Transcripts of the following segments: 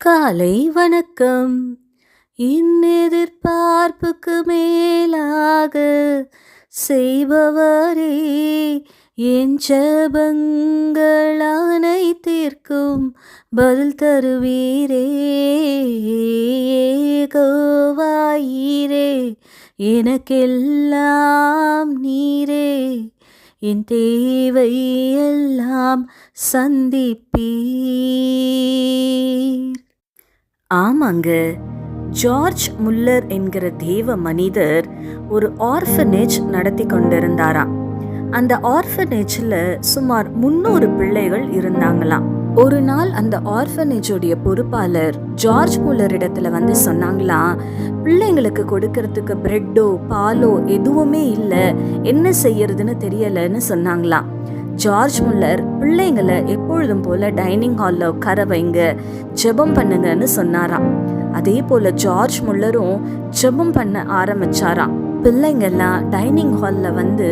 காலை வணக்கம். எதிர்பார்ப்புக்கு மேலாக செய்பவரே, என் ஜெபங்கள் அனைத்திற்கும் பதில் தருவீரே. யெகோவாயீரே, எனக்கெல்லாம் நீரே, என் தேவை எல்லாம் சந்திப்பீர். ஆமாங்க, ஜார்ஜ் முல்லர் என்கிற தேவ மனிதர் ஒரு ஆர்ஃபனேஜ் நடத்தி கொண்டிருந்தாராம். அந்த ஆர்ஃபனேஜில் சுமார் 300 பிள்ளைகள் இருந்தாங்களாம். ஒரு நாள் அந்த ஆர்ஃபனேஜோடைய பொறுப்பாளர் ஜார்ஜ் முல்லர் இடத்துல வந்து சொன்னாங்களாம், பிள்ளைங்களுக்கு கொடுக்கறதுக்கு பிரெட்டோ பாலோ எதுவுமே இல்லை, என்ன செய்யறதுன்னு தெரியலன்னு சொன்னாங்களாம். ஜார்ஜ் முல்லர் பிள்ளைங்களை எப்பொழுதும் போல டைனிங் ஹாலில் உட்கார வைங்க, ஜெபம் பண்ணுங்கன்னு சொன்னாராம். அதே போல ஜார்ஜ் முல்லரும் ஜெபம் பண்ண ஆரம்பிச்சாராம். பிள்ளைங்கெல்லாம் டைனிங் ஹாலில் வந்து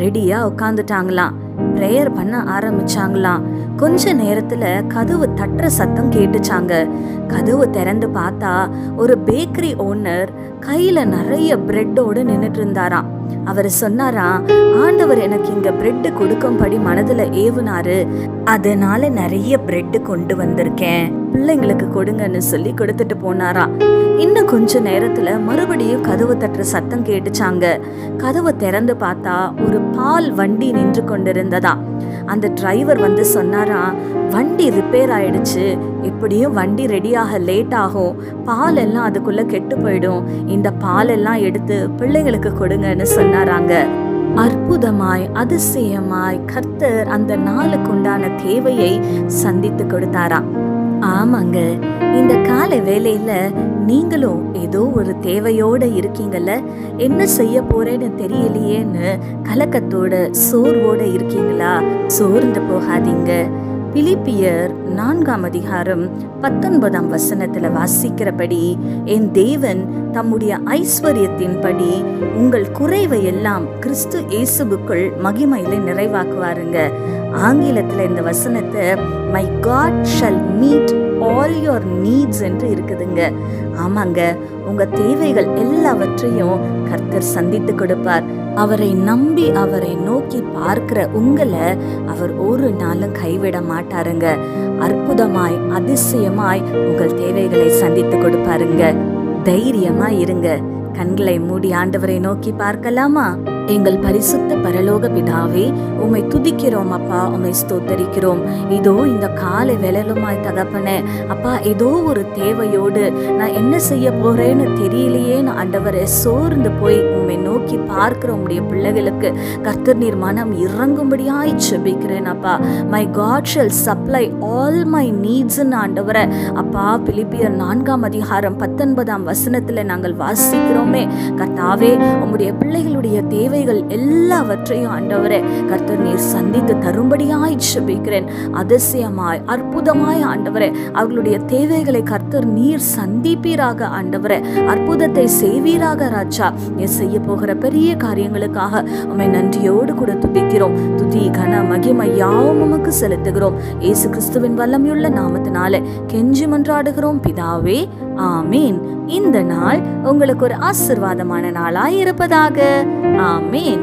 ரெடியாக உட்காந்துட்டாங்களாம். ப்ரேயர் பண்ண ஆரம்பிச்சாங்களாம். கொஞ்ச நேரத்துல கதவு தட்டுற சத்தம் கேட்டுச்சாங்க. கதவு திறந்து பார்த்தா ஒரு பேக்கரி ஓனர் கையில நிறைய பிரெட்டோடு நின்றுட்டு இருந்தாராம். அவர் சொன்னாராம், ஆண்டவர் எனக்கு இங்க பிரெட் கொடுக்கும்படி மனதுல ஏவுனாரு, அதனால நிறைய பிரெட் கொண்டு வந்திருக்கேன், பிள்ளைங்களுக்கு கொடுங்கன்னு சொல்லி கொடுத்துட்டு போனாராம். இன்னும் கொஞ்ச நேரத்துல மறுபடியும் கதவு தட்டுற சத்தம் கேட்டுச்சாங்க. கதவை திறந்து பார்த்தா ஒரு பால் வண்டி நின்று கொண்டிருந்ததா. அந்த டிரைவர் வந்து சொன்னாராம், வண்டி ரிப்பேர் ஆயிடுச்சு, எப்படியும் வண்டி ரெடியாக லேட் ஆகும், பால் எல்லாம் அதுக்குள்ள கெட்டு போயிடும், இந்த பால் எல்லாம் எடுத்து பிள்ளைங்களுக்கு கொடுங்கன்னு சொன்னாராங்க. அற்புதமாய் அதிசயமாய் கர்த்தர் அந்த நாளுக்கு உண்டான தேவையை சந்தித்து கொடுத்தாராம். ஆமாங்க, இந்த காலை வேளையில நீங்களும் ஏதோ ஒரு தேவையோட இருக்கீங்கல்ல, என்ன செய்ய போறேன்னு தெரியலையேன்னு கலக்கத்தோட சோர்வோட இருக்கீங்களா? சோர்ந்து போகாதீங்க. பிலிப்பியர் 4:19 வாசிக்கிறபடி, என் தேவன் தம்முடைய ஐஸ்வர்யத்தின்படி உங்கள் குறைவை எல்லாம் கிறிஸ்து இயேசுவுக்குள் மகிமையில நிறைவாக்குவாருங்க. ஆங்கிலத்துல இந்த வசனத்தை my God shall meet all your needs என்று இருக்குதுங்க. ஆமாங்க, உங்க தேவைகள் எல்லாவற்றையும் கர்த்தர் சந்தித்து கொடுப்பார். அவரை நம்பி அவரை நோக்கி பார்க்கிற உங்களை அவர் ஒரு நாளும் கைவிட மாட்டாருங்க. அற்புதமாய் அதிசயமாய் உங்கள் தேவைகளை சந்தித்து கொடுப்பாருங்க. தைரியமா இருங்க. கண்களை மூடி ஆண்டவரை நோக்கி பார்க்கலாமா? எங்கள் பரிசுத்த பரலோக பிதாவே, உம்மை துதிக்கிறோம் அப்பா, உம்மை ஸ்தோத்தரிக்கிறோம். இதோ இந்த காலை வேளையிலுமாய் தகப்பனே அப்பா, ஏதோ ஒரு தேவையோடு நான் என்ன செய்ய போறேன்னு தெரியலையேன்னு ஆண்டவரை சோர்ந்து போய் உம்மை நோக்கி பார்க்கிற உம்முடைய பிள்ளைகளுக்கு கர்த்தர் நீர் மனம் இறங்கும்படியாய் ஜெபிக்கிறேன் அப்பா. My God shall supply all my நீட்ஸ்ன்னு ஆண்டவரை அப்பா பிலிப்பியர் 4:19 நாங்கள் வாசிக்கிறோமே கர்த்தாவே. உம்முடைய பிள்ளைகளுடைய தேவைகள் எல்லாவற்றையும் ஆண்டவரே கர்த்தர் நீர் சந்தித்து தரும்படியாய் ஜெபிக்கிறேன். அதிசயமாய் அற்புதமாய் ஆண்டவரே அவர்களுடைய தேவைகளை கர்த்தர் நீர் சந்திப்பீராக ஆண்டவரே. அற்புதத்தை செய்வீராக ராஜா. நீர் செய்ய போகிற பெரிய காரியங்களுக்காக உம்மை நன்றியோடு கூட துதிக்கிறோம். துதி கன மகிமை யாவும் உமக்கு செலுத்துகிறோம். இயேசு கிறிஸ்துவின் வல்லமையுள்ள நாமத்தினாலே கெஞ்சி மன்றாடுகிறோம் பிதாவே, ஆமீன். இந்த நாள் உங்களுக்கு ஒரு ஆசீர்வாதமான நாளாய் இருப்பதாக. ஆமீன்.